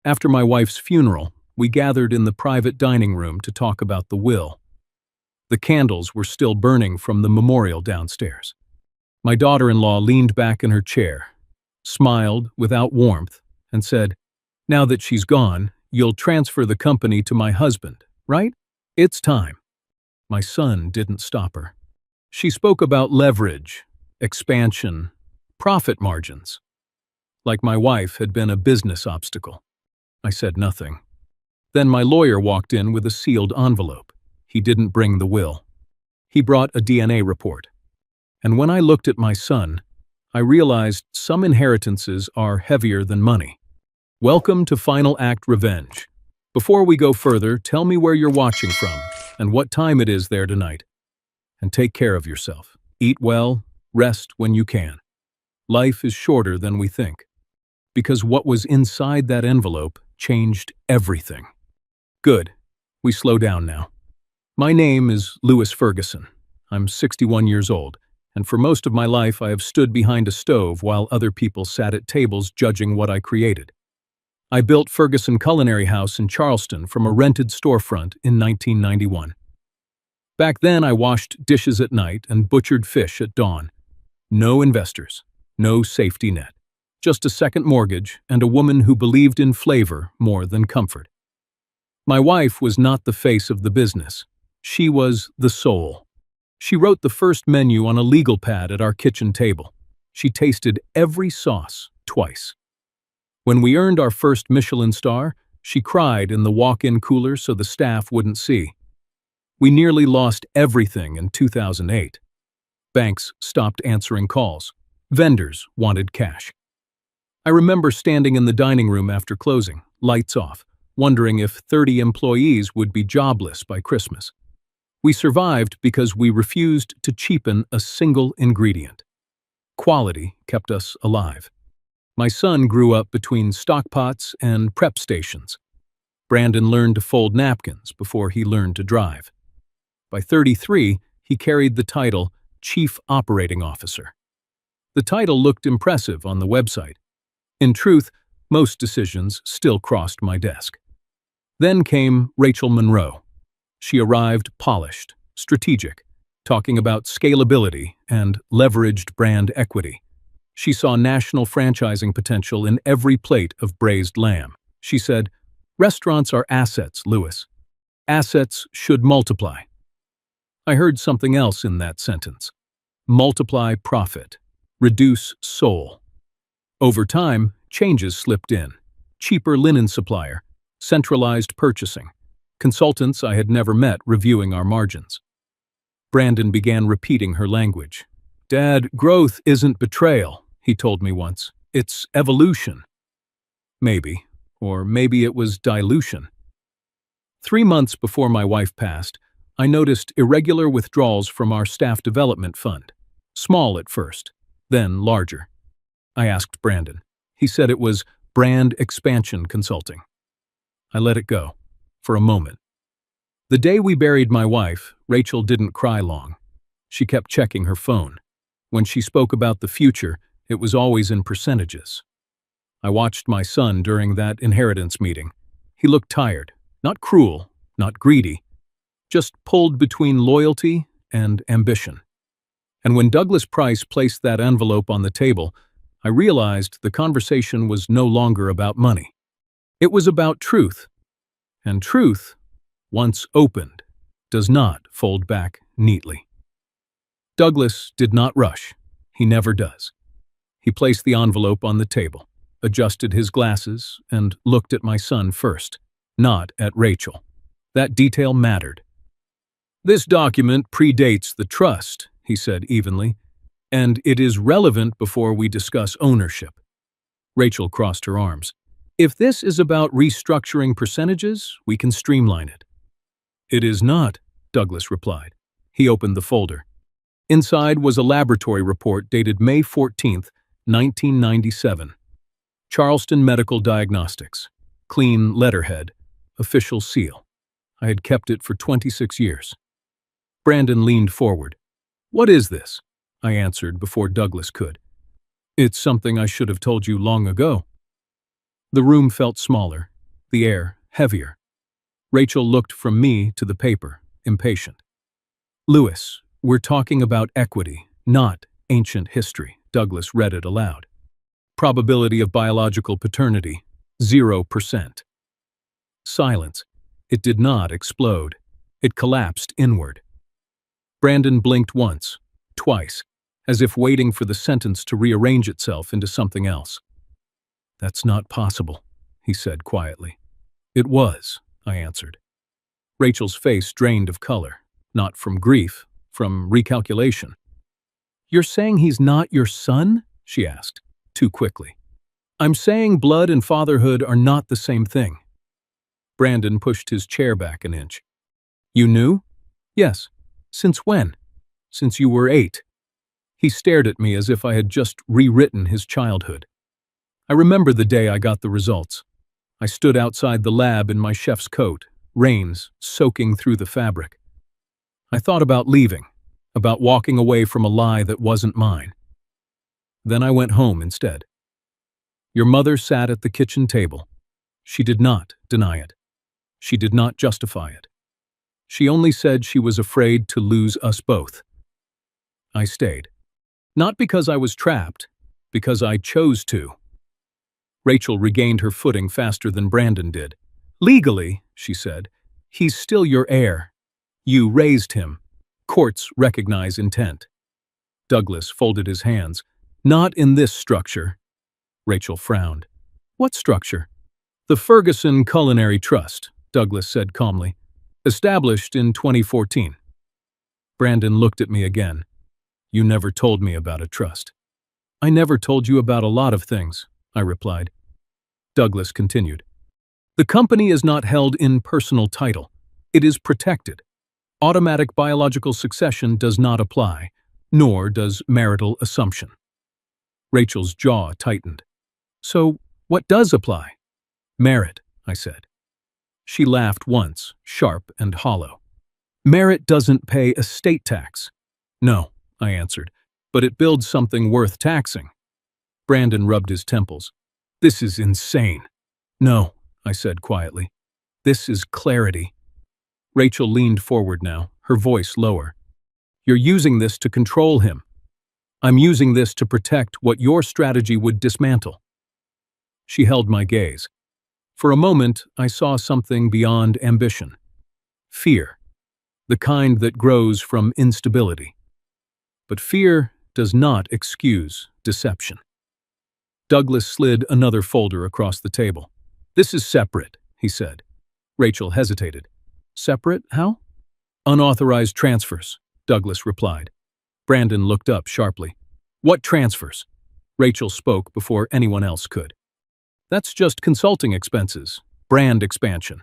After my wife's funeral, we gathered in the private dining room to talk about the will. The candles were still burning from the memorial downstairs. My daughter-in-law leaned back in her chair, smiled without warmth, and said, "Now that she's gone, you'll transfer the company to my husband, right? It's time." My son didn't stop her. She spoke about leverage, expansion, profit margins, like my wife had been a business obstacle. I said nothing. Then my lawyer walked in with a sealed envelope. He didn't bring the will. He brought a DNA report. And when I looked at my son, I realized some inheritances are heavier than money. Welcome to Final Act Revenge. Before we go further, tell me where you're watching from and what time it is there tonight. And take care of yourself. Eat well, rest when you can. Life is shorter than we think. Because what was inside that envelope changed everything. Good. We slow down now. My name is Louis Ferguson. I'm 61 years old, and for most of my life I have stood behind a stove while other people sat at tables judging what I created. I built Ferguson Culinary House in Charleston from a rented storefront in 1991. Back then I washed dishes at night and butchered fish at dawn. No investors, no safety net. Just a second mortgage and a woman who believed in flavor more than comfort. My wife was not the face of the business. She was the soul. She wrote the first menu on a legal pad at our kitchen table. She tasted every sauce twice. When we earned our first Michelin star, she cried in the walk-in cooler so the staff wouldn't see. We nearly lost everything in 2008. Banks stopped answering calls. Vendors wanted cash. I remember standing in the dining room after closing, lights off, wondering if 30 employees would be jobless by Christmas. We survived because we refused to cheapen a single ingredient. Quality kept us alive. My son grew up between stockpots and prep stations. Brandon learned to fold napkins before he learned to drive. By 33, he carried the title Chief Operating Officer. The title looked impressive on the website. In truth, most decisions still crossed my desk. Then came Rachel Monroe. She arrived polished, strategic, talking about scalability and leveraged brand equity. She saw national franchising potential in every plate of braised lamb. She said, "Restaurants are assets, Louis. Assets should multiply." I heard something else in that sentence. Multiply profit. Reduce soul. Over time, changes slipped in. Cheaper linen supplier. Centralized purchasing. Consultants I had never met reviewing our margins. Brandon began repeating her language. "Dad, growth isn't betrayal," he told me once. "It's evolution." Maybe, or maybe it was dilution. 3 months before my wife passed, I noticed irregular withdrawals from our staff development fund. Small at first, then larger. I asked Brandon. He said it was brand expansion consulting. I let it go. For a moment. The day we buried my wife, Rachel didn't cry long. She kept checking her phone. When she spoke about the future, it was always in percentages. I watched my son during that inheritance meeting. He looked tired, not cruel, not greedy, just pulled between loyalty and ambition. And when Douglas Price placed that envelope on the table, I realized the conversation was no longer about money. It was about truth. And truth, once opened, does not fold back neatly. Douglas did not rush. He never does. He placed the envelope on the table, adjusted his glasses, and looked at my son first, not at Rachel. That detail mattered. "This document predates the trust," he said evenly, "and it is relevant before we discuss ownership." Rachel crossed her arms. "If this is about restructuring percentages, we can streamline it." "It is not," Douglas replied. He opened the folder. Inside was a laboratory report dated May 14th, 1997. Charleston Medical Diagnostics. Clean letterhead. Official seal. I had kept it for 26 years. Brandon leaned forward. "What is this?" I answered before Douglas could. "It's something I should have told you long ago." The room felt smaller, the air heavier. Rachel looked from me to the paper, impatient. "Lewis, we're talking about equity, not ancient history." Douglas read it aloud. "Probability of biological paternity, 0%. Silence. It did not explode. It collapsed inward. Brandon blinked once, twice, as if waiting for the sentence to rearrange itself into something else. "That's not possible," he said quietly. "It was," I answered. Rachel's face drained of color, not from grief, from recalculation. "You're saying he's not your son?" she asked, too quickly. "I'm saying blood and fatherhood are not the same thing." Brandon pushed his chair back an inch. "You knew?" "Yes. Since when?" "Since you were 8. He stared at me as if I had just rewritten his childhood. I remember the day I got the results. I stood outside the lab in my chef's coat, rains soaking through the fabric. I thought about leaving, about walking away from a lie that wasn't mine. Then I went home instead. Your mother sat at the kitchen table. She did not deny it. She did not justify it. She only said she was afraid to lose us both. I stayed. Not because I was trapped, because I chose to." Rachel regained her footing faster than Brandon did. "Legally," she said, "he's still your heir. You raised him. Courts recognize intent." Douglas folded his hands. "Not in this structure." Rachel frowned. "What structure?" "The Ferguson Culinary Trust," Douglas said calmly. "Established in 2014. Brandon looked at me again. "You never told me about a trust." "I never told you about a lot of things," I replied. Douglas continued. "The company is not held in personal title. It is protected. Automatic biological succession does not apply, nor does marital assumption." Rachel's jaw tightened. "So, what does apply?" "Merit," I said. She laughed once, sharp and hollow. "Merit doesn't pay estate tax." "No," I answered, "but it builds something worth taxing." Brandon rubbed his temples. "This is insane." "No," I said quietly. "This is clarity." Rachel leaned forward now, her voice lower. "You're using this to control him. I'm using this to protect what your strategy would dismantle." She held my gaze. For a moment, I saw something beyond ambition. Fear. The kind that grows from instability. But fear does not excuse deception. Douglas slid another folder across the table. "This is separate," he said. Rachel hesitated. "Separate? How?" "Unauthorized transfers," Douglas replied. Brandon looked up sharply. "What transfers?" Rachel spoke before anyone else could. "That's just consulting expenses, brand expansion."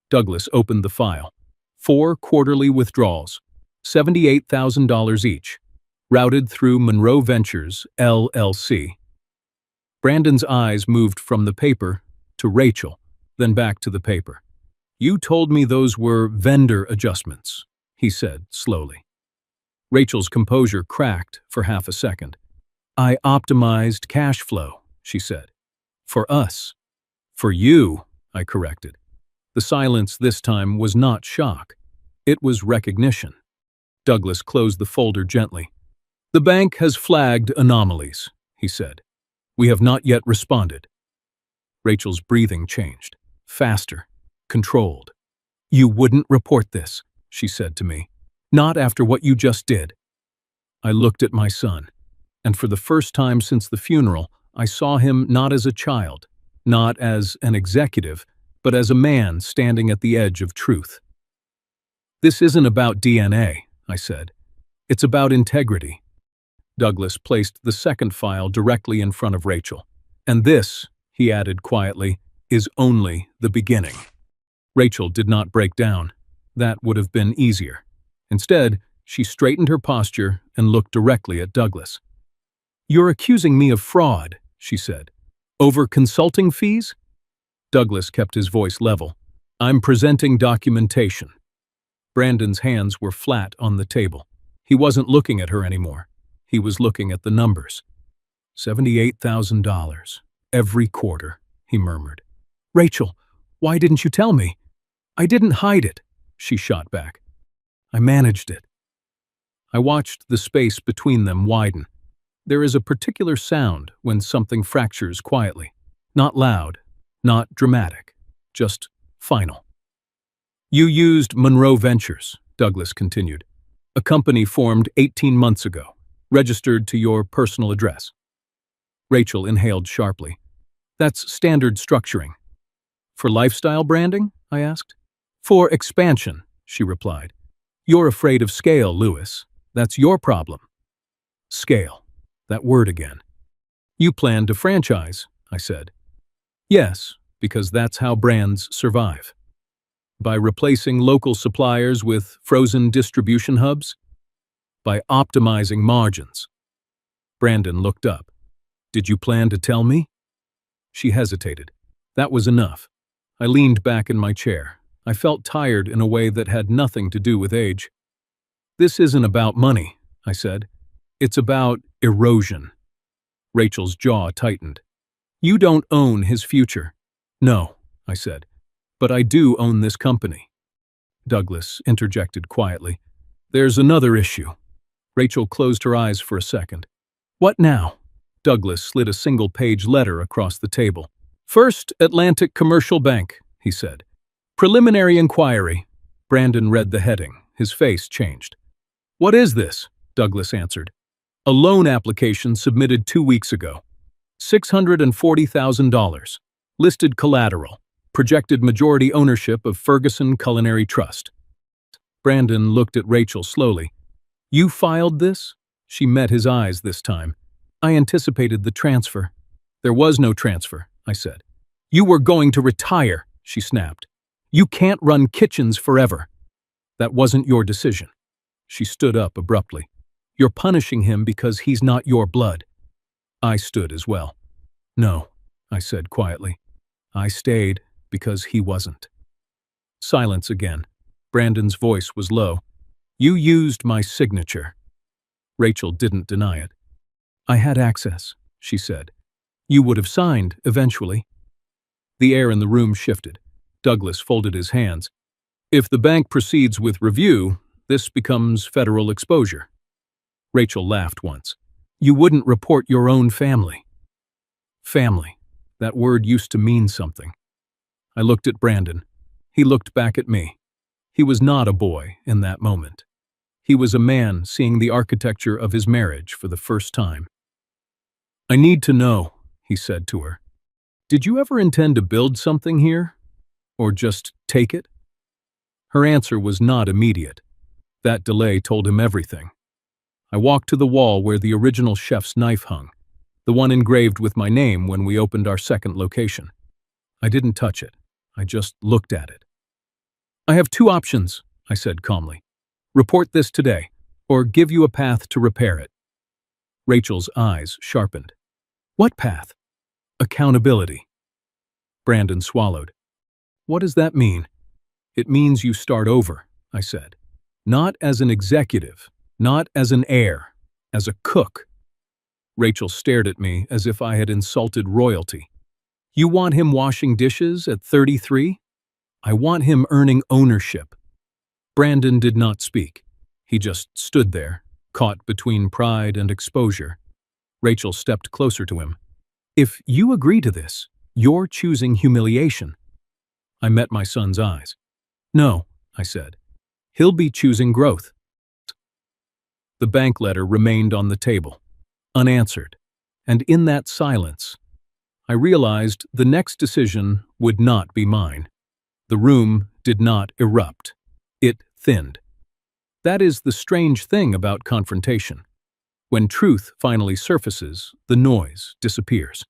Douglas opened the file. 4 quarterly withdrawals, $78,000 each, routed through Monroe Ventures, LLC. Brandon's eyes moved from the paper to Rachel, then back to the paper. "You told me those were vendor adjustments," he said slowly. Rachel's composure cracked for half a second. "I optimized cash flow," she said. "For us." "For you," I corrected. The silence this time was not shock. It was recognition. Douglas closed the folder gently. "The bank has flagged anomalies," he said. "We have not yet responded." Rachel's breathing changed. Faster. Controlled. "You wouldn't report this," she said to me. "Not after what you just did." I looked at my son, and for the first time since the funeral, I saw him not as a child, not as an executive, but as a man standing at the edge of truth. "This isn't about DNA," I said. "It's about integrity." Douglas placed the second file directly in front of Rachel. "And this," he added quietly, "is only the beginning." Rachel did not break down. That would have been easier. Instead, she straightened her posture and looked directly at Douglas. "You're accusing me of fraud," she said. "Over consulting fees?" Douglas kept his voice level. "I'm presenting documentation." Brandon's hands were flat on the table. He wasn't looking at her anymore. He was looking at the numbers. $78,000. Every quarter, he murmured. Rachel, why didn't you tell me? I didn't hide it, she shot back. I managed it. I watched the space between them widen. There is a particular sound when something fractures quietly. Not loud, not dramatic, just final. You used Monroe Ventures, Douglas continued, a company formed 18 months ago, registered to your personal address. Rachel inhaled sharply. That's standard structuring. For lifestyle branding? I asked. For expansion, she replied. You're afraid of scale, Lewis. That's your problem. Scale. That word again. You plan to franchise, I said. Yes, because that's how brands survive. By replacing local suppliers with frozen distribution hubs? By optimizing margins. Brandon looked up. Did you plan to tell me? She hesitated. That was enough. I leaned back in my chair. I felt tired in a way that had nothing to do with age. This isn't about money, I said. It's about erosion. Rachel's jaw tightened. You don't own his future. No, I said, but I do own this company. Douglas interjected quietly. There's another issue. Rachel closed her eyes for a second. What now? Douglas slid a single-page letter across the table. First Atlantic Commercial Bank, he said. Preliminary inquiry. Brandon read the heading. His face changed. What is this? Douglas answered. A loan application submitted 2 weeks ago. $640,000. Listed collateral. Projected majority ownership of Ferguson Culinary Trust. Brandon looked at Rachel slowly. You filed this? She met his eyes this time. I anticipated the transfer. There was no transfer, I said. You were going to retire, she snapped. You can't run kitchens forever. That wasn't your decision. She stood up abruptly. You're punishing him because he's not your blood. I stood as well. No, I said quietly. I stayed because he wasn't. Silence again. Brandon's voice was low. You used my signature. Rachel didn't deny it. I had access, she said. You would have signed eventually. The air in the room shifted. Douglas folded his hands. If the bank proceeds with review, this becomes federal exposure. Rachel laughed once. You wouldn't report your own family. Family. That word used to mean something. I looked at Brandon. He looked back at me. He was not a boy in that moment. He was a man seeing the architecture of his marriage for the first time. I need to know, he said to her. Did you ever intend to build something here? Or just take it? Her answer was not immediate. That delay told him everything. I walked to the wall where the original chef's knife hung, the one engraved with my name when we opened our second location. I didn't touch it. I just looked at it. I have 2 options, I said calmly. Report this today, or give you a path to repair it. Rachel's eyes sharpened. What path? Accountability. Brandon swallowed. What does that mean? It means you start over, I said. Not as an executive, not as an heir, as a cook. Rachel stared at me as if I had insulted royalty. You want him washing dishes at 33? I want him earning ownership. Brandon did not speak. He just stood there, caught between pride and exposure. Rachel stepped closer to him. If you agree to this, you're choosing humiliation. I met my son's eyes. No, I said. He'll be choosing growth. The bank letter remained on the table, unanswered, and in that silence, I realized the next decision would not be mine. The room did not erupt. It thinned. That is the strange thing about confrontation. When truth finally surfaces, the noise disappears.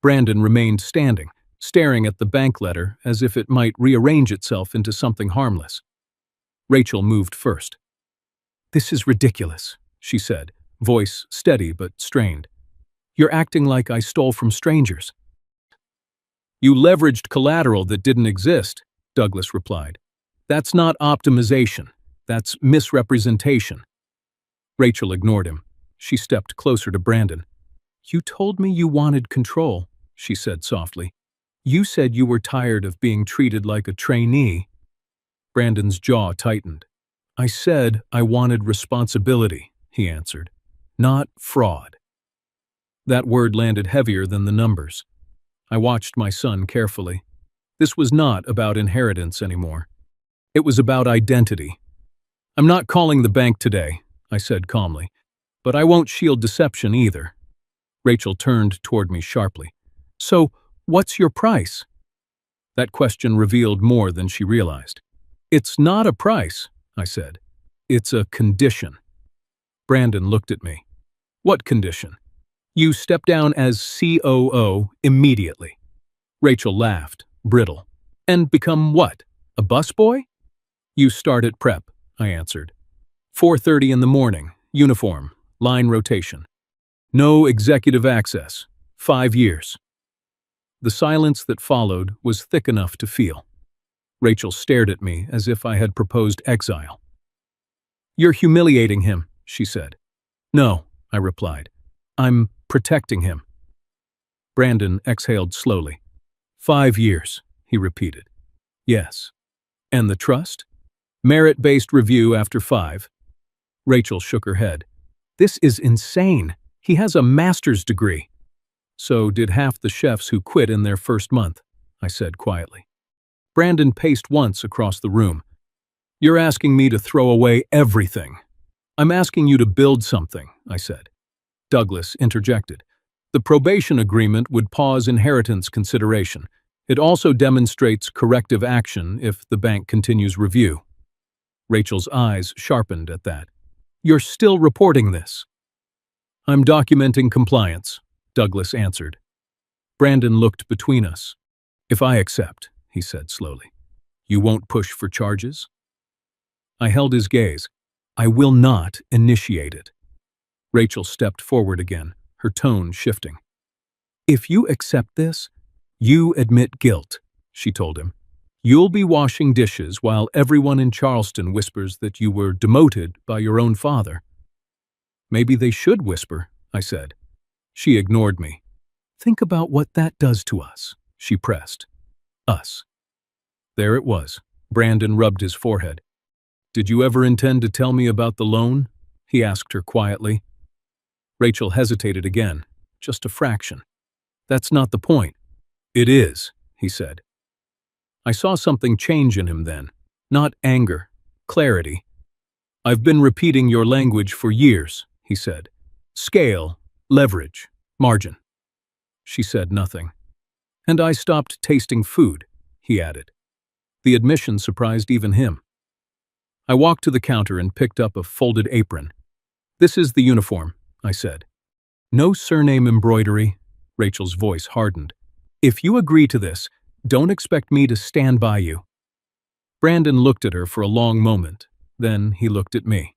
Brandon remained standing, staring at the bank letter as if it might rearrange itself into something harmless. Rachel moved first. This is ridiculous, she said, voice steady but strained. You're acting like I stole from strangers. You leveraged collateral that didn't exist, Douglas replied. That's not optimization. That's misrepresentation. Rachel ignored him. She stepped closer to Brandon. You told me you wanted control, she said softly. You said you were tired of being treated like a trainee. Brandon's jaw tightened. I said I wanted responsibility, he answered, not fraud. That word landed heavier than the numbers. I watched my son carefully. This was not about inheritance anymore. It was about identity. I'm not calling the bank today, I said calmly, but I won't shield deception either. Rachel turned toward me sharply. So, what's your price? That question revealed more than she realized. It's not a price, I said. It's a condition. Brandon looked at me. What condition? You step down as COO immediately. Rachel laughed, brittle. And become what? A busboy? You start at prep, I answered. 4:30 in the morning, uniform, line rotation. No executive access. 5 years. The silence that followed was thick enough to feel. Rachel stared at me as if I had proposed exile. You're humiliating him, she said. No, I replied. I'm protecting him. Brandon exhaled slowly. 5 years, he repeated. Yes. And the trust? Merit-based review after 5. Rachel shook her head. This is insane. He has a master's degree. So did half the chefs who quit in their first month, I said quietly. Brandon paced once across the room. You're asking me to throw away everything. I'm asking you to build something, I said. Douglas interjected. The probation agreement would pause inheritance consideration. It also demonstrates corrective action if the bank continues review. Rachel's eyes sharpened at that. You're still reporting this. I'm documenting compliance, Douglas answered. Brandon looked between us. If I accept, he said slowly, you won't push for charges? I held his gaze. I will not initiate it. Rachel stepped forward again, her tone shifting. If you accept this, you admit guilt, she told him. You'll be washing dishes while everyone in Charleston whispers that you were demoted by your own father. Maybe they should whisper, I said. She ignored me. Think about what that does to us, she pressed. Us. There it was. Brandon rubbed his forehead. Did you ever intend to tell me about the loan? He asked her quietly. Rachel hesitated again, just a fraction. That's not the point. It is, he said. I saw something change in him then. Not anger, clarity. I've been repeating your language for years, he said. Scale, leverage, margin. She said nothing. And I stopped tasting food, he added. The admission surprised even him. I walked to the counter and picked up a folded apron. This is the uniform, I said. No surname embroidery. Rachel's voice hardened. If you agree to this, don't expect me to stand by you. Brandon looked at her for a long moment. Then he looked at me.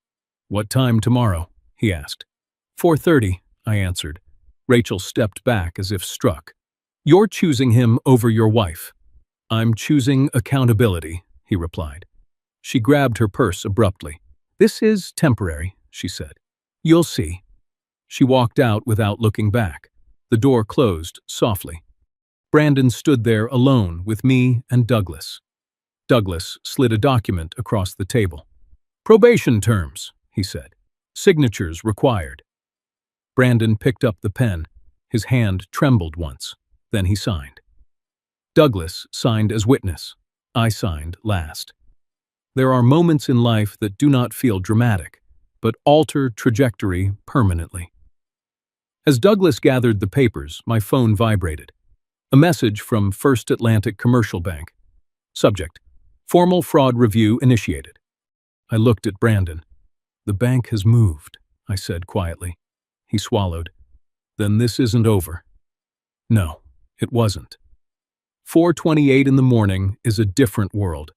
What time tomorrow? He asked. 4:30, I answered. Rachel stepped back as if struck. You're choosing him over your wife. I'm choosing accountability, he replied. She grabbed her purse abruptly. This is temporary, she said. You'll see. She walked out without looking back. The door closed softly. Brandon stood there alone with me and Douglas. Douglas slid a document across the table. Probation terms, he said. Signatures required. Brandon picked up the pen. His hand trembled once. Then he signed. Douglas signed as witness. I signed last. There are moments in life that do not feel dramatic, but alter trajectory permanently. As Douglas gathered the papers, my phone vibrated. A message from First Atlantic Commercial Bank. Subject: Formal fraud review initiated. I looked at Brandon. The bank has moved, I said quietly. He swallowed. Then this isn't over. No, it wasn't. 4:28 in the morning is a different world.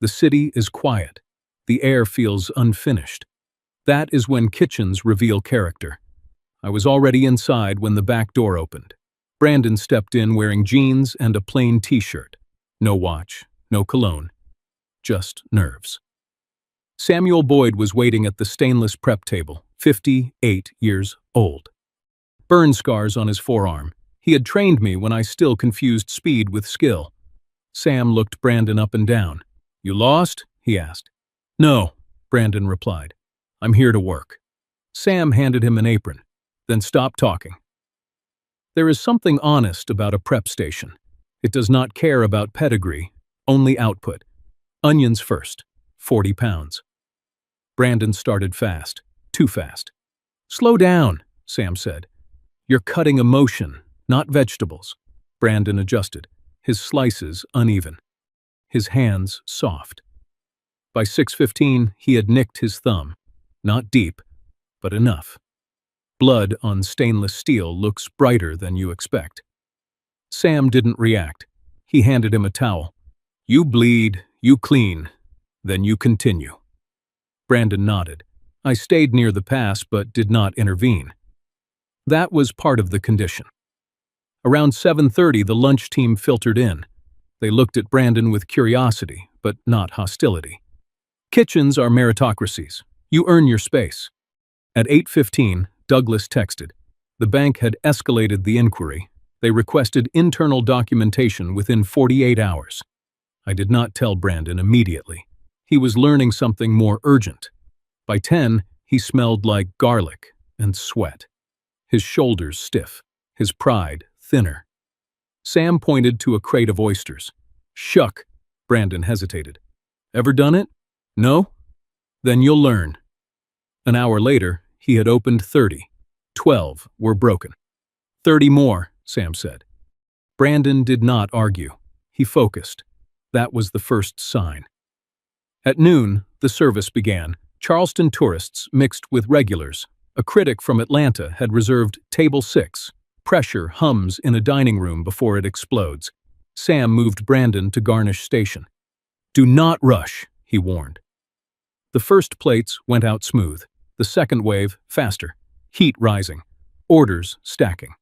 The city is quiet. The air feels unfinished. That is when kitchens reveal character. I was already inside when the back door opened. Brandon stepped in wearing jeans and a plain t-shirt. No watch, no cologne. Just nerves. Samuel Boyd was waiting at the stainless prep table, 58 years old. Burn scars on his forearm. He had trained me when I still confused speed with skill. Sam looked Brandon up and down. "You lost?" he asked. "No," Brandon replied. "I'm here to work." Sam handed him an apron. "Then stop talking." There is something honest about a prep station. It does not care about pedigree, only output. Onions first, 40 pounds. Brandon started fast, too fast. "Slow down," Sam said. "You're cutting emotion, not vegetables." Brandon adjusted, his slices uneven, his hands soft. By 6:15, he had nicked his thumb. Not deep, but enough. Blood on stainless steel looks brighter than you expect. Sam didn't react. He handed him a towel. "You bleed, you clean, then you continue." Brandon nodded. I stayed near the pass but did not intervene. That was part of the condition. Around 7:30, the lunch team filtered in. They looked at Brandon with curiosity, but not hostility. Kitchens are meritocracies. You earn your space. At 8:15, Douglas texted. The bank had escalated the inquiry. They requested internal documentation within 48 hours. I did not tell Brandon immediately. He was learning something more urgent. By 10, he smelled like garlic and sweat. His shoulders stiff, his pride thinner. Sam pointed to a crate of oysters. "Shuck," Brandon hesitated. "Ever done it? No? Then you'll learn." An hour later, he had opened 30. 12 were broken. "30 more," Sam said. Brandon did not argue. He focused. That was the first sign. At noon, the service began. Charleston tourists mixed with regulars. A critic from Atlanta had reserved table 6. Pressure hums in a dining room before it explodes. Sam moved Brandon to Garnish Station. "Do not rush," he warned. The first plates went out smooth. The second wave, faster. Heat rising. Orders stacking.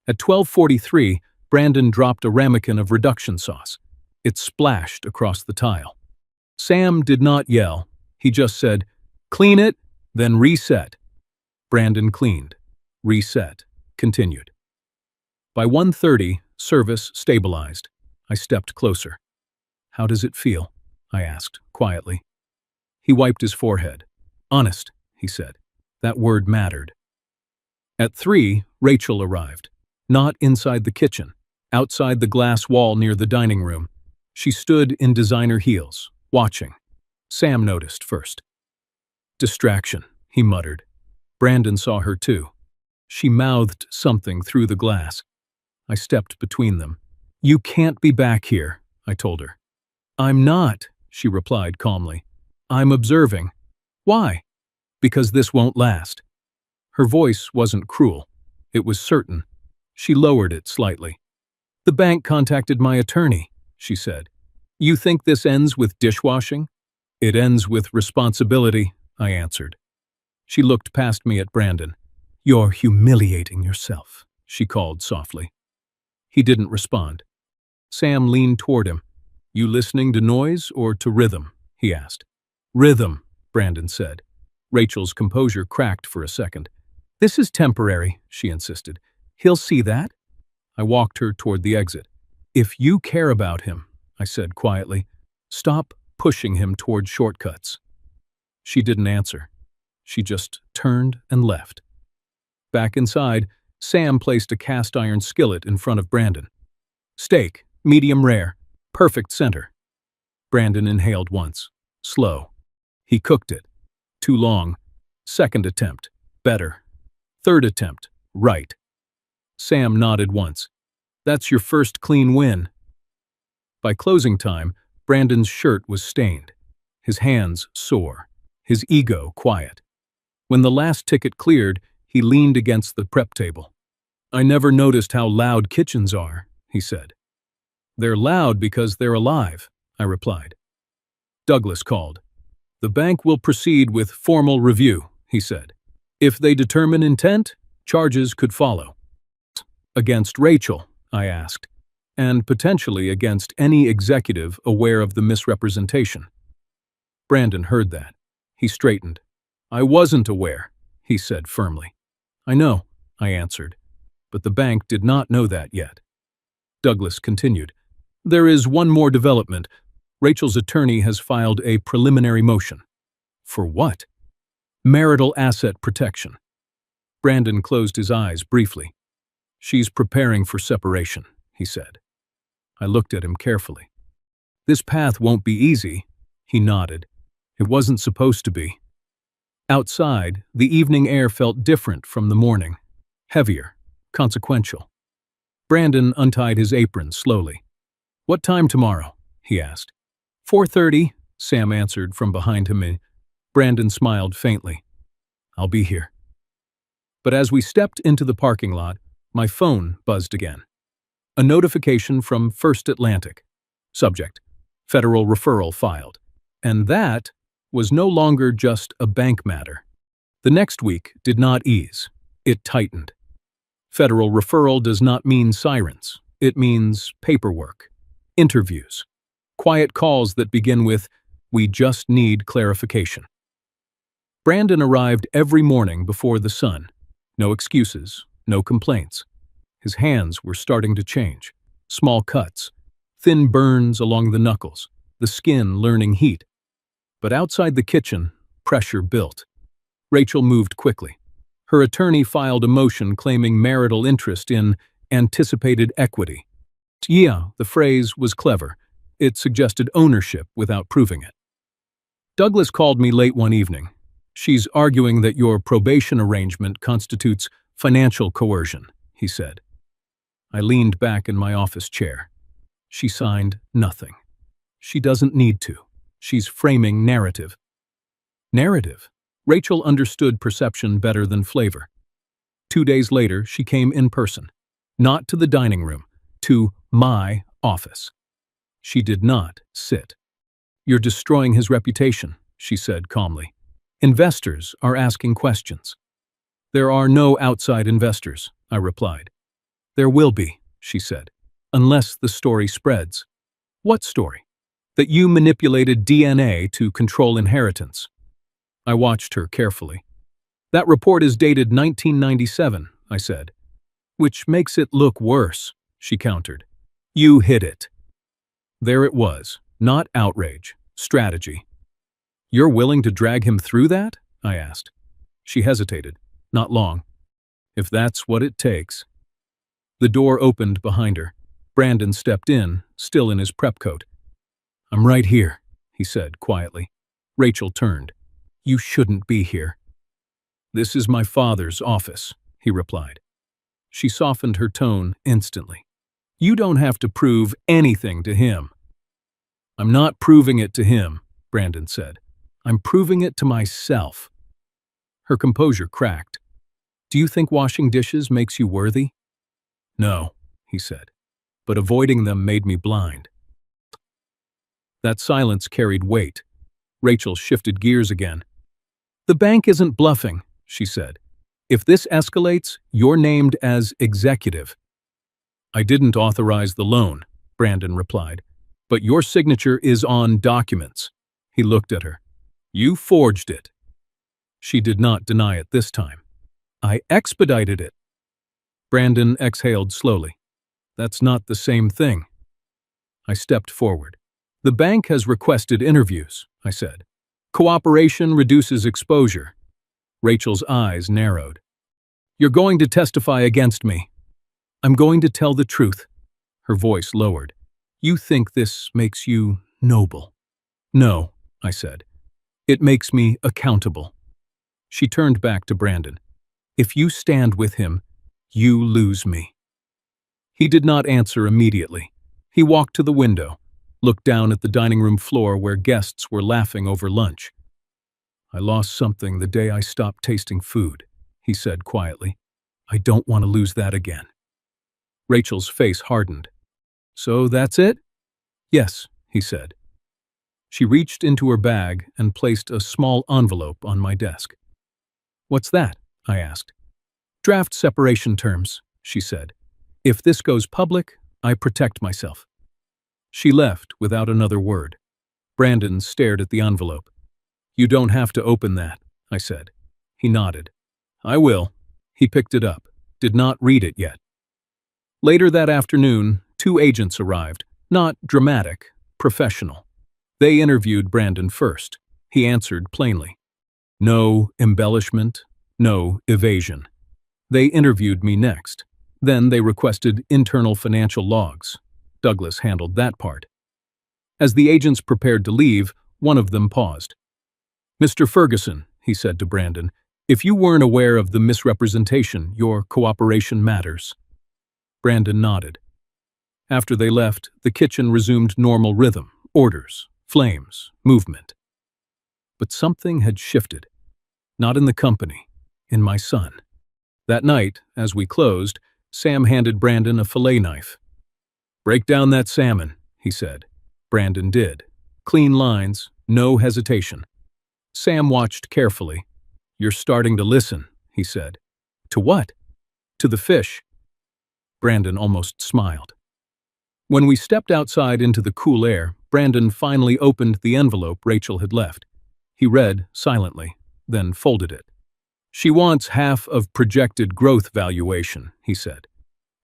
At 12:43, Brandon dropped a ramekin of reduction sauce. It splashed across the tile. Sam did not yell. He just said, "Clean it, then reset." Brandon cleaned. Reset. Continued. By 1:30, service stabilized. I stepped closer. "How does it feel?" I asked, quietly. He wiped his forehead. "Honest," he said. That word mattered. At 3, Rachel arrived. Not inside the kitchen, outside the glass wall near the dining room. She stood in designer heels, watching. Sam noticed first. "Distraction," he muttered. Brandon saw her too. She mouthed something through the glass. I stepped between them. "You can't be back here," I told her. "I'm not," she replied calmly. "I'm observing." "Why?" "Because this won't last." Her voice wasn't cruel. It was certain. She lowered it slightly. "The bank contacted my attorney," she said. "You think this ends with dishwashing?" "It ends with responsibility," I answered. She looked past me at Brandon. "You're humiliating yourself," she called softly. He didn't respond. Sam leaned toward him. "You listening to noise or to rhythm?" he asked. "Rhythm," Brandon said. Rachel's composure cracked for a second. "This is temporary," she insisted. "He'll see that." I walked her toward the exit. "If you care about him," I said quietly, "stop pushing him toward shortcuts." She didn't answer. She just turned and left. Back inside, Sam placed a cast-iron skillet in front of Brandon. "Steak, medium rare, perfect center." Brandon inhaled once. Slow. He cooked it. Too long. Second attempt. Better. Third attempt. Right. Sam nodded once. "That's your first clean win." By closing time, Brandon's shirt was stained. His hands sore. His ego quiet. When the last ticket cleared, he leaned against the prep table. "I never noticed how loud kitchens are," he said. "They're loud because they're alive," I replied. Douglas called. "The bank will proceed with formal review," he said. "If they determine intent, charges could follow." "Against Rachel?" I asked, "and potentially against any executive aware of the misrepresentation." Brandon heard that. He straightened. "I wasn't aware," he said firmly. "I know," I answered. but the bank did not know that yet. Douglas continued. There is one more development. Rachel's attorney has filed a preliminary motion. For what? Marital asset protection. Brandon closed his eyes briefly. She's preparing for separation, he said. I looked at him carefully. This path won't be easy, he nodded. It wasn't supposed to be. Outside, the evening air felt different from the morning, heavier, consequential. Brandon untied his apron slowly. What time tomorrow? He asked. 4:30, Sam answered from behind him. Brandon smiled faintly. I'll be here. But as we stepped into the parking lot, my phone buzzed again. A notification from First Atlantic. Subject: Federal referral filed. And that was no longer just a bank matter. The next week did not ease. It tightened. Federal referral does not mean sirens. It means paperwork, interviews, quiet calls that begin with, "We just need clarification." Brandon arrived every morning before the sun. No excuses, no complaints. His hands were starting to change. Small cuts, thin burns along the knuckles, the skin learning heat. But outside the kitchen, pressure built. Rachel moved quickly. Her attorney filed a motion claiming marital interest in anticipated equity. Yeah, the phrase was clever. It suggested ownership without proving it. Douglas called me late one evening. She's arguing that your probation arrangement constitutes financial coercion, he said. I leaned back in my office chair. She signed nothing. She doesn't need to. She's framing narrative. Narrative? Rachel understood perception better than flavor. 2 days later, she came in person. Not to the dining room, to my office. She did not sit. You're destroying his reputation, she said calmly. Investors are asking questions. There are no outside investors, I replied. There will be, she said, unless the story spreads. What story? That you manipulated DNA to control inheritance. I watched her carefully. That report is dated 1997, I said. Which makes it look worse, she countered. You hid it. There it was, not outrage, strategy. You're willing to drag him through that? I asked. She hesitated. Not long. If that's what it takes. The door opened behind her. Brandon stepped in, still in his prep coat. I'm right here, he said quietly. Rachel turned. You shouldn't be here. This is my father's office, he replied. She softened her tone instantly. You don't have to prove anything to him. I'm not proving it to him, Brandon said. I'm proving it to myself. Her composure cracked. Do you think washing dishes makes you worthy? No, he said, but avoiding them made me blind. That silence carried weight. Rachel shifted gears again. The bank isn't bluffing, she said. If this escalates, you're named as executive. I didn't authorize the loan, Brandon replied, but your signature is on documents. He looked at her. You forged it. She did not deny it this time. I expedited it. Brandon exhaled slowly. That's not the same thing. I stepped forward. The bank has requested interviews, I said. Cooperation reduces exposure. Rachel's eyes narrowed. You're going to testify against me. I'm going to tell the truth. Her voice lowered. You think this makes you noble. No, I said. It makes me accountable. She turned back to Brandon. If you stand with him, you lose me. He did not answer immediately. He walked to the window, looked down at the dining room floor where guests were laughing over lunch. I lost something the day I stopped tasting food, he said quietly. I don't want to lose that again. Rachel's face hardened. So that's it? Yes, he said. She reached into her bag and placed a small envelope on my desk. What's that? I asked. Draft separation terms, she said. If this goes public, I protect myself. She left without another word. Brandon stared at the envelope. You don't have to open that, I said. He nodded. I will. He picked it up, did not read it yet. Later that afternoon, 2 agents arrived, not dramatic, professional. They interviewed Brandon first. He answered plainly. No embellishment, no evasion. They interviewed me next. Then they requested internal financial logs. Douglas handled that part. As the agents prepared to leave, one of them paused. "Mr. Ferguson," he said to Brandon, "if you weren't aware of the misrepresentation, your cooperation matters." Brandon nodded. After they left, the kitchen resumed normal rhythm, orders, flames, movement. But something had shifted. Not in the company, in my son. That night, as we closed, Sam handed Brandon a fillet knife. "Break down that salmon," he said. Brandon did. Clean lines, no hesitation. Sam watched carefully. "You're starting to listen," he said. "To what?" "To the fish." Brandon almost smiled. When we stepped outside into the cool air, Brandon finally opened the envelope Rachel had left. He read silently, then folded it. "She wants half of projected growth valuation," he said.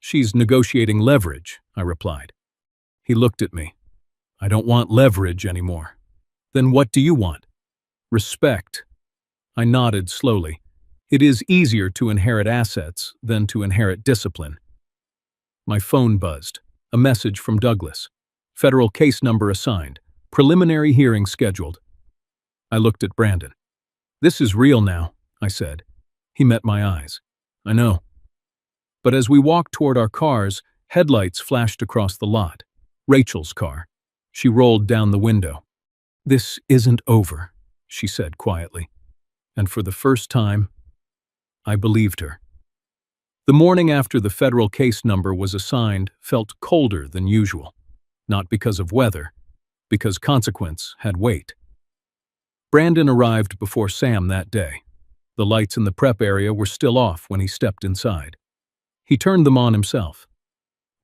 "She's negotiating leverage," I replied. He looked at me. "I don't want leverage anymore." "Then what do you want?" "Respect." I nodded slowly. It is easier to inherit assets than to inherit discipline. My phone buzzed. A message from Douglas. Federal case number assigned. Preliminary hearing scheduled. I looked at Brandon. "This is real now," I said. He met my eyes. "I know." But as we walked toward our cars, headlights flashed across the lot. Rachel's car. She rolled down the window. "This isn't over," she said quietly. And for the first time, I believed her. The morning after the federal case number was assigned felt colder than usual. Not because of weather, because consequence had weight. Brandon arrived before Sam that day. The lights in the prep area were still off when he stepped inside. He turned them on himself.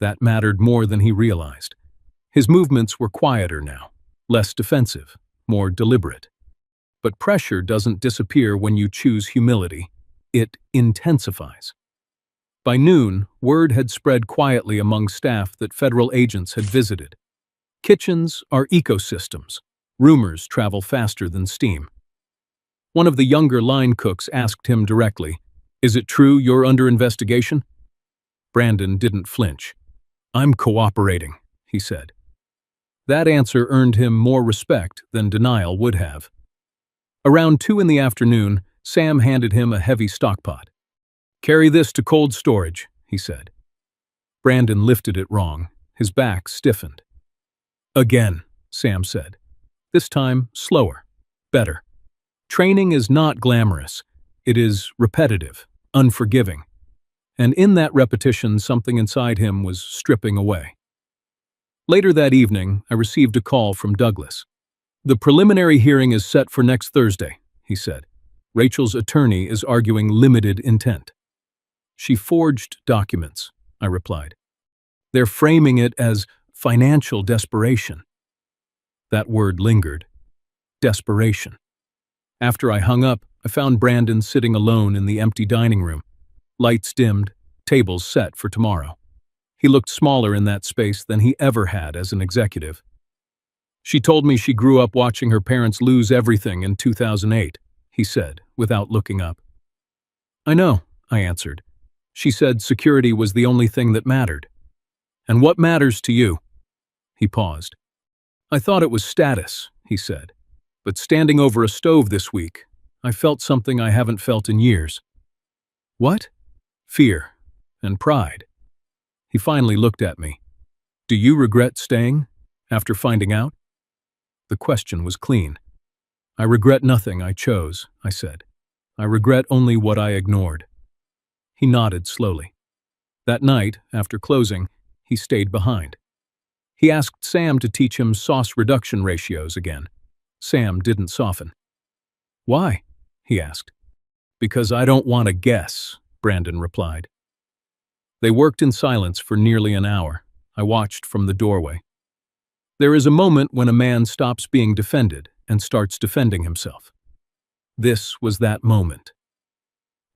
That mattered more than he realized. His movements were quieter now, less defensive, more deliberate. But pressure doesn't disappear when you choose humility. It intensifies. By noon, word had spread quietly among staff that federal agents had visited. Kitchens are ecosystems. Rumors travel faster than steam. One of the younger line cooks asked him directly, "Is it true you're under investigation?" Brandon didn't flinch. "I'm cooperating," he said. That answer earned him more respect than denial would have. Around 2 in the afternoon, Sam handed him a heavy stockpot. "Carry this to cold storage," he said. Brandon lifted it wrong. His back stiffened. "Again," Sam said. This time, slower. Better. Training is not glamorous. It is repetitive, unforgiving. And in that repetition, something inside him was stripping away. Later that evening, I received a call from Douglas. "The preliminary hearing is set for next Thursday," he said. "Rachel's attorney is arguing limited intent." "She forged documents," I replied. "They're framing it as financial desperation." That word lingered. Desperation. After I hung up, I found Brandon sitting alone in the empty dining room. Lights dimmed, tables set for tomorrow. He looked smaller in that space than he ever had as an executive. "She told me she grew up watching her parents lose everything in 2008, he said, without looking up. "I know," I answered. "She said security was the only thing that mattered." "And what matters to you?" He paused. "I thought it was status," he said. "But standing over a stove this week, I felt something I haven't felt in years." "What?" "Fear and pride." He finally looked at me. "Do you regret staying, after finding out?" The question was clean. "I regret nothing I chose," I said. "I regret only what I ignored." He nodded slowly. That night, after closing, he stayed behind. He asked Sam to teach him sauce reduction ratios again. Sam didn't soften. "Why?" he asked. "Because I don't want to guess," Brandon replied. They worked in silence for nearly an hour. I watched from the doorway. There is a moment when a man stops being defended and starts defending himself. This was that moment.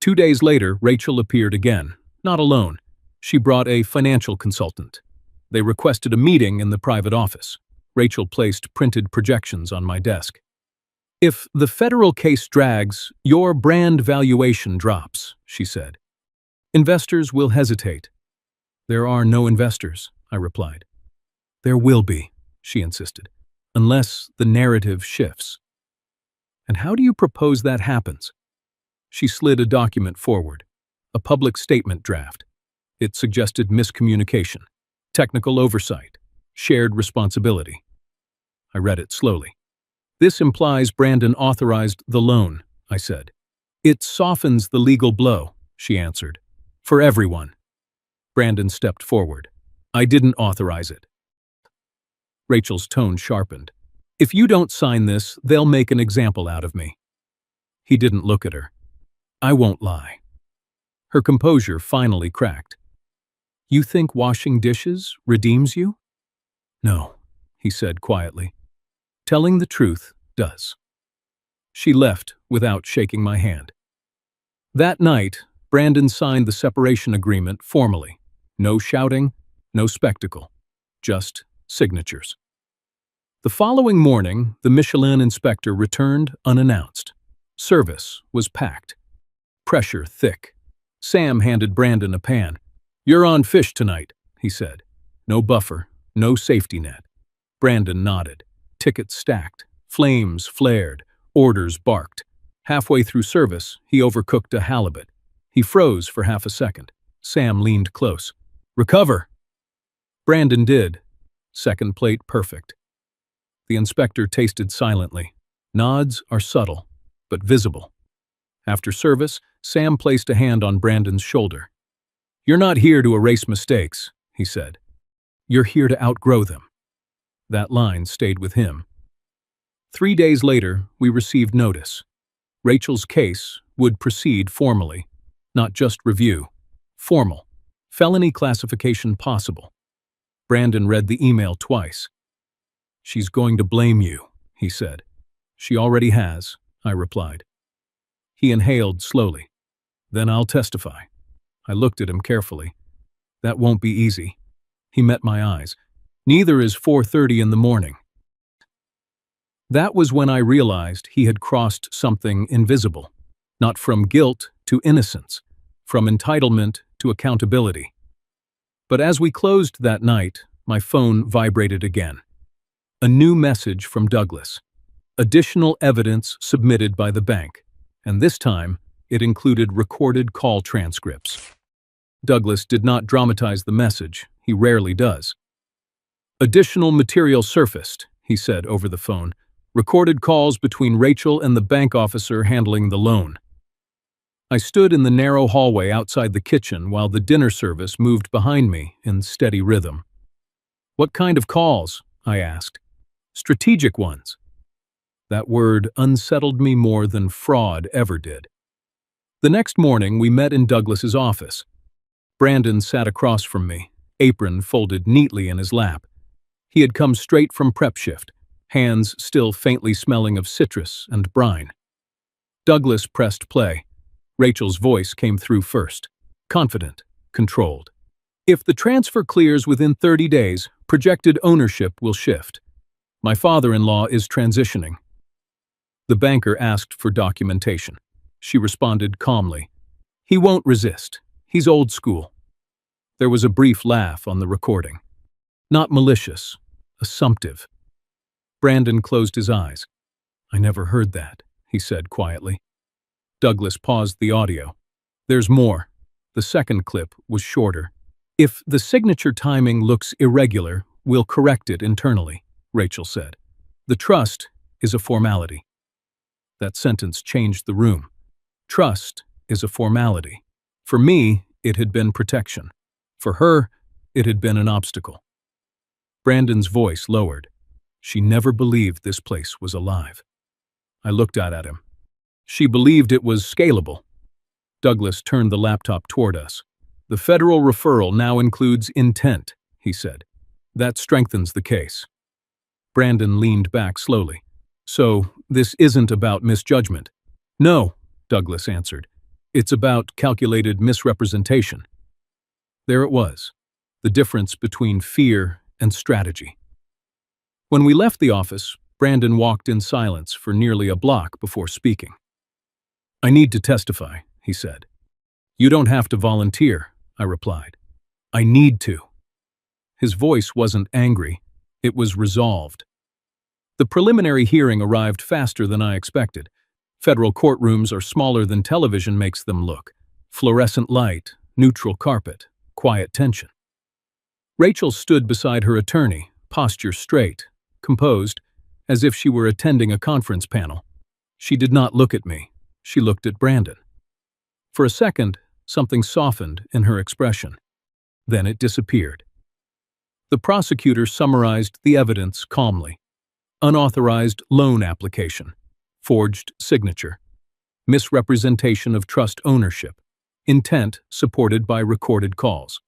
2 days later, Rachel appeared again, Not alone. She brought a financial consultant. They requested a meeting in the private office. Rachel placed printed projections on my desk. If the federal case drags, your brand valuation drops, she said. Investors will hesitate. There are no investors, I replied. There will be, she insisted, unless the narrative shifts. And how do you propose that happens? She slid a document forward, a public statement draft. It suggested miscommunication, technical oversight, shared responsibility. I read it slowly. This implies Brandon authorized the loan, I said. It softens the legal blow, she answered. For everyone. Brandon stepped forward. I didn't authorize it. Rachel's tone sharpened. If you don't sign this, they'll make an example out of me. He didn't look at her. I won't lie. Her composure finally cracked. You think washing dishes redeems you? No, he said quietly. Telling the truth does. She left without shaking my hand. That night, Brandon signed the separation agreement formally. No shouting, no spectacle, just signatures. The following morning, the Michelin inspector returned unannounced. Service was packed. Pressure thick. Sam handed Brandon a pan. You're on fish tonight, he said. No buffer, no safety net. Brandon nodded. Tickets stacked. Flames flared. Orders barked. Halfway through service, he overcooked a halibut. He froze for half a second. Sam leaned close. Recover! Brandon did. Second plate perfect. The inspector tasted silently. Nods are subtle, but visible. After service, Sam placed a hand on Brandon's shoulder. You're not here to erase mistakes, he said. You're here to outgrow them. That line stayed with him. 3 days later, we received notice. Rachel's case would proceed formally, not just review. Formal. Felony classification possible. Brandon read the email twice. She's going to blame you, he said. She already has, I replied. He inhaled slowly. Then I'll testify. I looked at him carefully. That won't be easy. He met my eyes. Neither is 4:30 in the morning. That was when I realized he had crossed something invisible. Not from guilt to innocence, from entitlement to accountability. But as we closed that night, my phone vibrated again. A new message from Douglas. Additional evidence submitted by the bank, and this time it included recorded call transcripts. Douglas did not dramatize the message. He rarely does. Additional material surfaced, he said over the phone. Recorded calls between Rachel and the bank officer handling the loan. I stood in the narrow hallway outside the kitchen while the dinner service moved behind me in steady rhythm. What kind of calls? I asked. Strategic ones. That word unsettled me more than fraud ever did. The next morning, we met in Douglas's office. Brandon sat across from me, apron folded neatly in his lap. He had come straight from prep shift, hands still faintly smelling of citrus and brine. Douglas pressed play. Rachel's voice came through first, confident, controlled. If the transfer clears within 30 days, projected ownership will shift. My father-in-law is transitioning. The banker asked for documentation. She responded calmly. He won't resist. He's old school. There was a brief laugh on the recording. Not malicious, assumptive. Brandon closed his eyes. I never heard that, he said quietly. Douglas paused the audio. There's more. The second clip was shorter. If the signature timing looks irregular, we'll correct it internally, Rachel said. The trust is a formality. That sentence changed the room. Trust is a formality. For me, it had been protection. For her, it had been an obstacle. Brandon's voice lowered. She never believed this place was alive. I looked out at him. She believed it was scalable. Douglas turned the laptop toward us. The federal referral now includes intent, he said. That strengthens the case. Brandon leaned back slowly. So, this isn't about misjudgment. No, Douglas answered. It's about calculated misrepresentation. There it was, the difference between fear and strategy. When we left the office, Brandon walked in silence for nearly a block before speaking. "I need to testify," he said. "You don't have to volunteer," I replied. "I need to." His voice wasn't angry, it was resolved. The preliminary hearing arrived faster than I expected. Federal courtrooms are smaller than television makes them look. Fluorescent light, neutral carpet, quiet tension. Rachel stood beside her attorney, posture straight, composed, as if she were attending a conference panel. She did not look at me. She looked at Brandon. For a second, something softened in her expression. Then it disappeared. The prosecutor summarized the evidence calmly. Unauthorized loan application, forged signature, misrepresentation of trust ownership, intent supported by recorded calls.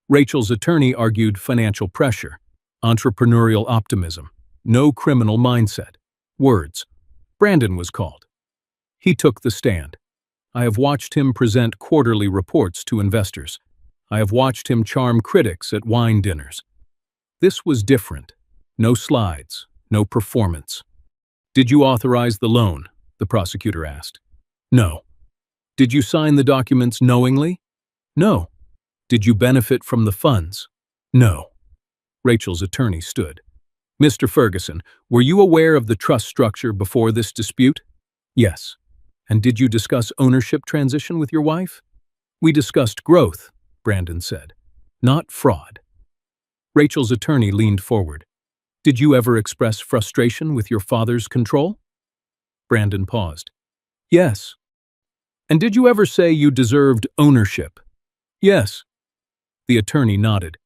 Rachel's attorney argued financial pressure, entrepreneurial optimism, no criminal mindset. Words. Brandon was called. He took the stand. I have watched him present quarterly reports to investors. I have watched him charm critics at wine dinners. This was different. No slides, no performance. "Did you authorize the loan?" the prosecutor asked. "No." "Did you sign the documents knowingly?" "No." "Did you benefit from the funds?" "No." Rachel's attorney stood. "Mr. Ferguson, were you aware of the trust structure before this dispute?" "Yes." "And did you discuss ownership transition with your wife?" "We discussed growth," Brandon said, "not fraud." Rachel's attorney leaned forward. "Did you ever express frustration with your father's control?" Brandon paused. "Yes." "And did you ever say you deserved ownership?" "Yes." The attorney nodded.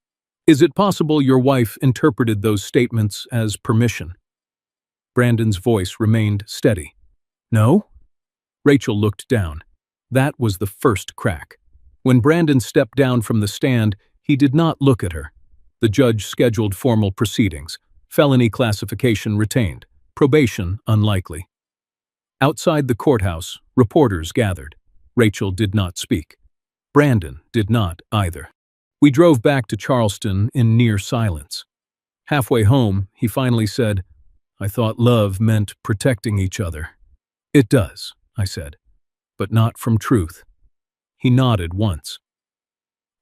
"Is it possible your wife interpreted those statements as permission?" Brandon's voice remained steady. "No?" Rachel looked down. That was the first crack. When Brandon stepped down from the stand, he did not look at her. The judge scheduled formal proceedings. Felony classification retained. Probation unlikely. Outside the courthouse, reporters gathered. Rachel did not speak. Brandon did not either. We drove back to Charleston in near silence. Halfway home, he finally said, "I thought love meant protecting each other." "It does," I said, "but not from truth." He nodded once.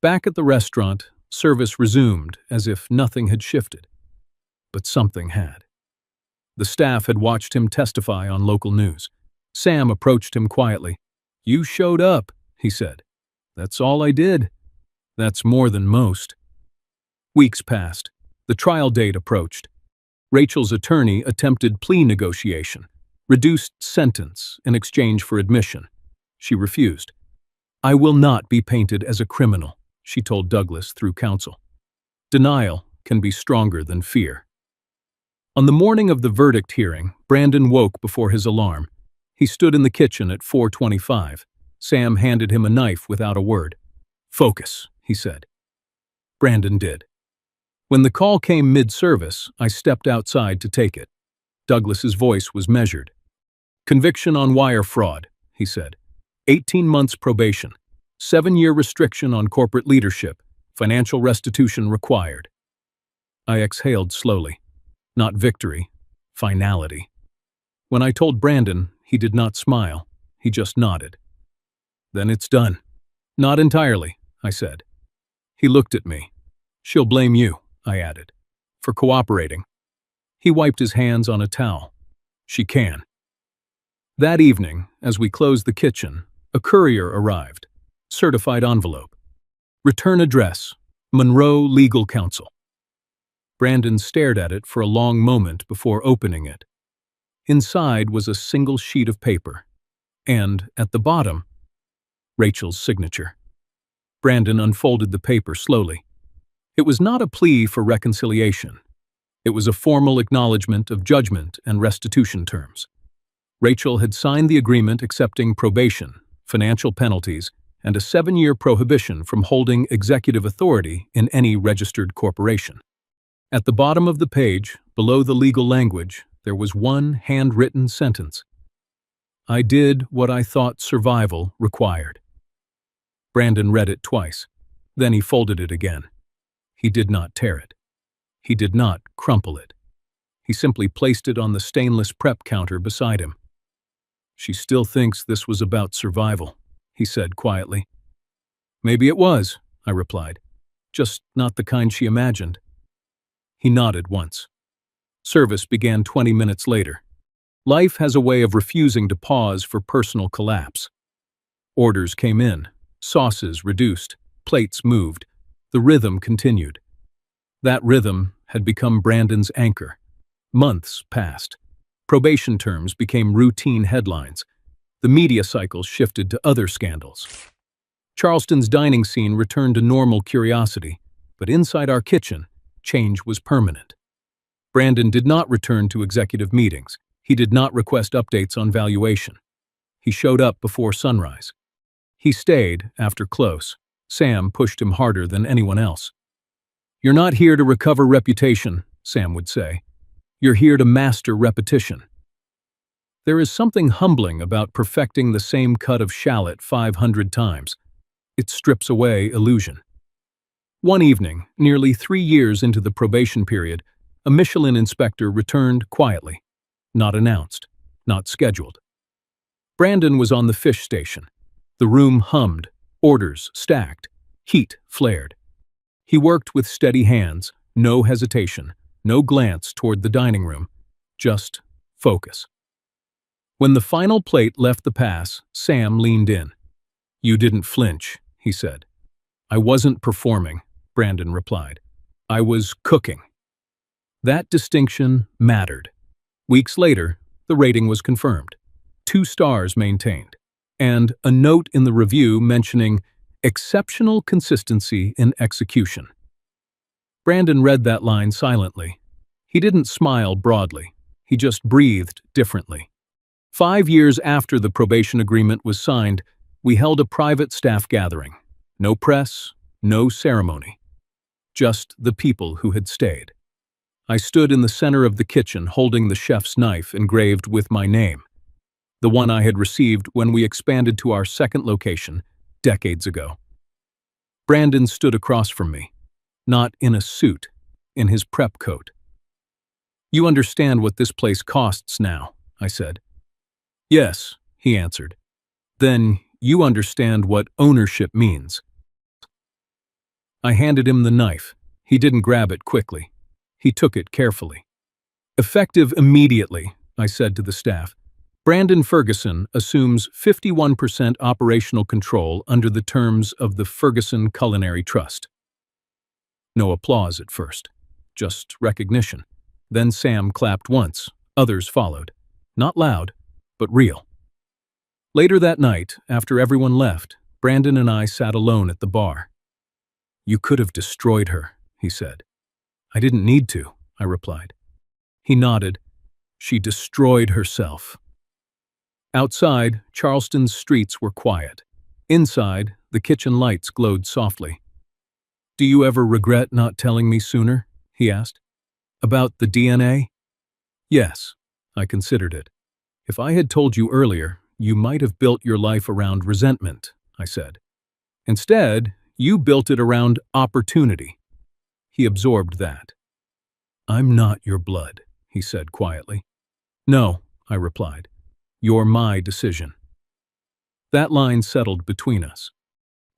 Back at the restaurant, service resumed as if nothing had shifted. But something had. The staff had watched him testify on local news. Sam approached him quietly. "You showed up," he said. "That's all I did." "That's more than most." Weeks passed. The trial date approached. Rachel's attorney attempted plea negotiation, reduced sentence in exchange for admission. She refused. "I will not be painted as a criminal," she told Douglas through counsel. Denial can be stronger than fear. On the morning of the verdict hearing, Brandon woke before his alarm. He stood in the kitchen at 4:25. Sam handed him a knife without a word. "Focus," he said. Brandon did. When the call came mid-service, I stepped outside to take it. Douglas's voice was measured. "Conviction on wire fraud," he said. 18 months probation. 7-year restriction on corporate leadership. Financial restitution required. I exhaled slowly. Not victory, finality. When I told Brandon, he did not smile. He just nodded. "Then it's done." "Not entirely," I said. He looked at me. "She'll blame you," I added, "for cooperating." He wiped his hands on a towel. "She can." That evening, as we closed the kitchen, a courier arrived. Certified envelope. Return address, Monroe Legal Counsel. Brandon stared at it for a long moment before opening it. Inside was a single sheet of paper, and, at the bottom, Rachel's signature. Brandon unfolded the paper slowly. It was not a plea for reconciliation. It was a formal acknowledgement of judgment and restitution terms. Rachel had signed the agreement accepting probation, financial penalties, and a 7-year prohibition from holding executive authority in any registered corporation. At the bottom of the page, below the legal language, there was one handwritten sentence. "I did what I thought survival required." Brandon read it twice. Then he folded it again. He did not tear it. He did not crumple it. He simply placed it on the stainless prep counter beside him. "She still thinks this was about survival," he said quietly. "Maybe it was," I replied. "Just not the kind she imagined." He nodded once. Service began 20 minutes later. Life has a way of refusing to pause for personal collapse. Orders came in, sauces reduced, plates moved. The rhythm continued. That rhythm had become Brandon's anchor. Months passed. Probation terms became routine headlines. The media cycle shifted to other scandals. Charleston's dining scene returned to normal curiosity, but inside our kitchen, change was permanent. Brandon did not return to executive meetings. He did not request updates on valuation. He showed up before sunrise. He stayed after close. Sam pushed him harder than anyone else. "You're not here to recover reputation," Sam would say. "You're here to master repetition." There is something humbling about perfecting the same cut of shallot 500 times. It strips away illusion. One evening, nearly 3 years into the probation period, a Michelin inspector returned quietly. Not announced, not scheduled. Brandon was on the fish station. The room hummed, orders stacked, heat flared. He worked with steady hands, no hesitation, no glance toward the dining room, just focus. When the final plate left the pass, Sam leaned in. "You didn't flinch," he said. "I wasn't performing," Brandon replied. "I was cooking." That distinction mattered. Weeks later, the rating was confirmed. 2 stars maintained, and a note in the review mentioning exceptional consistency in execution. Brandon read that line silently. He didn't smile broadly. He just breathed differently. 5 years after the probation agreement was signed, we held a private staff gathering. No press, no ceremony. Just the people who had stayed. I stood in the center of the kitchen holding the chef's knife engraved with my name, the one I had received when we expanded to our second location decades ago. Brandon stood across from me, not in a suit, in his prep coat. "You understand what this place costs now," I said. "Yes," he answered. "Then you understand what ownership means." I handed him the knife. He didn't grab it quickly. He took it carefully. "Effective immediately," I said to the staff, "Brandon Ferguson assumes 51% operational control under the terms of the Ferguson Culinary Trust." No applause at first, just recognition. Then Sam clapped once, others followed. Not loud, but real. Later that night, after everyone left, Brandon and I sat alone at the bar. "You could have destroyed her," he said. "I didn't need to," I replied. He nodded. "She destroyed herself." Outside, Charleston's streets were quiet. Inside, the kitchen lights glowed softly. "Do you ever regret not telling me sooner?" he asked. "About the DNA?" "Yes," I considered it. "If I had told you earlier, you might have built your life around resentment," I said. "Instead, you built it around opportunity." He absorbed that. "I'm not your blood," he said quietly. "No," I replied. "You're my decision." That line settled between us.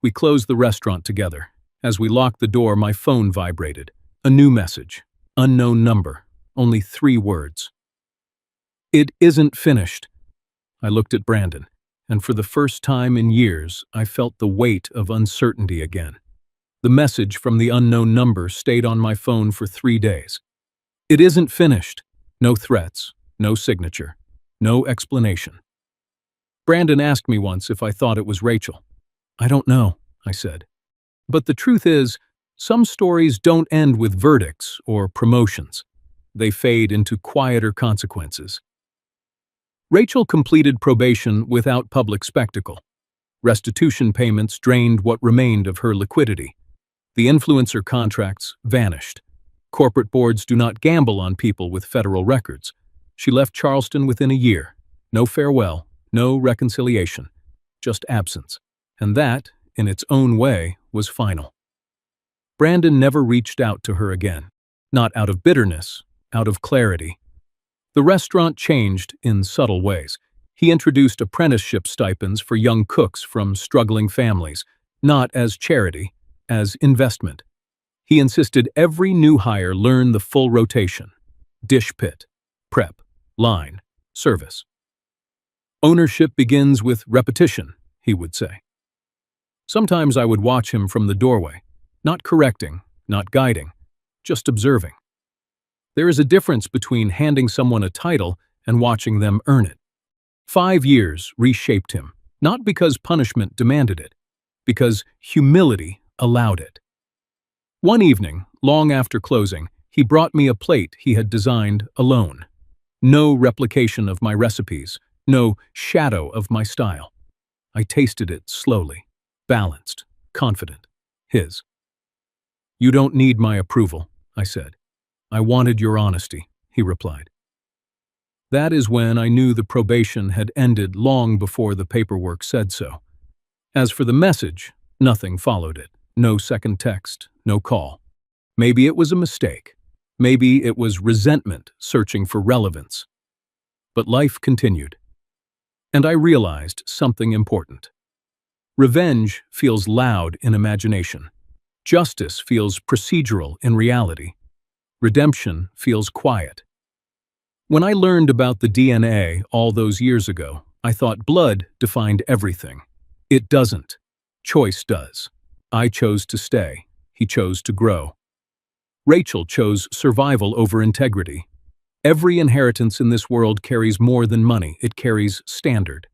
We closed the restaurant together. As we locked the door, my phone vibrated. A new message. Unknown number. Only 3 words. "It isn't finished." I looked at Brandon, and for the first time in years, I felt the weight of uncertainty again. The message from the unknown number stayed on my phone for 3 days. "It isn't finished." No threats, no signature, no explanation. Brandon asked me once if I thought it was Rachel. "I don't know," I said. But the truth is, some stories don't end with verdicts or promotions. They fade into quieter consequences. Rachel completed probation without public spectacle. Restitution payments drained what remained of her liquidity. The influencer contracts vanished. Corporate boards do not gamble on people with federal records. She left Charleston within a year. No farewell, no reconciliation, just absence. And that, in its own way, was final. Brandon never reached out to her again. Not out of bitterness, out of clarity. The restaurant changed in subtle ways. He introduced apprenticeship stipends for young cooks from struggling families, not as charity, as investment. He insisted every new hire learn the full rotation: dish pit, prep, line, service. Ownership begins with repetition, he would say. Sometimes I would watch him from the doorway, not correcting, not guiding, just observing. There is a difference between handing someone a title and watching them earn it. 5 years reshaped him, not because punishment demanded it, because humility allowed it. One evening, long after closing, he brought me a plate he had designed alone. No replication of my recipes, no shadow of my style. I tasted it slowly, balanced, confident, his. "You don't need my approval," I said. "I wanted your honesty," he replied. That is when I knew the probation had ended long before the paperwork said so. As for the message, nothing followed it. No second text, no call. Maybe it was a mistake. Maybe it was resentment searching for relevance. But life continued. And I realized something important. Revenge feels loud in imagination. Justice feels procedural in reality. Redemption feels quiet. When I learned about the DNA all those years ago, I thought blood defined everything. It doesn't. Choice does. I chose to stay. He chose to grow. Rachel chose survival over integrity. Every inheritance in this world carries more than money. It carries standard.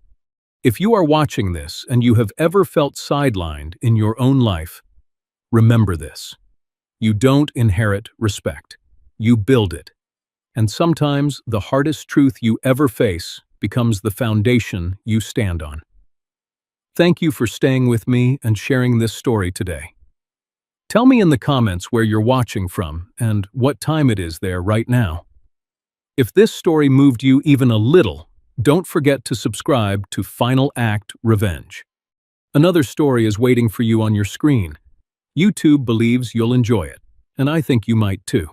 If you are watching this and you have ever felt sidelined in your own life, remember this. You don't inherit respect. You build it. And sometimes the hardest truth you ever face becomes the foundation you stand on. Thank you for staying with me and sharing this story today. Tell me in the comments where you're watching from and what time it is there right now. If this story moved you even a little, don't forget to subscribe to Final Act Revenge. Another story is waiting for you on your screen. YouTube believes you'll enjoy it, and I think you might too.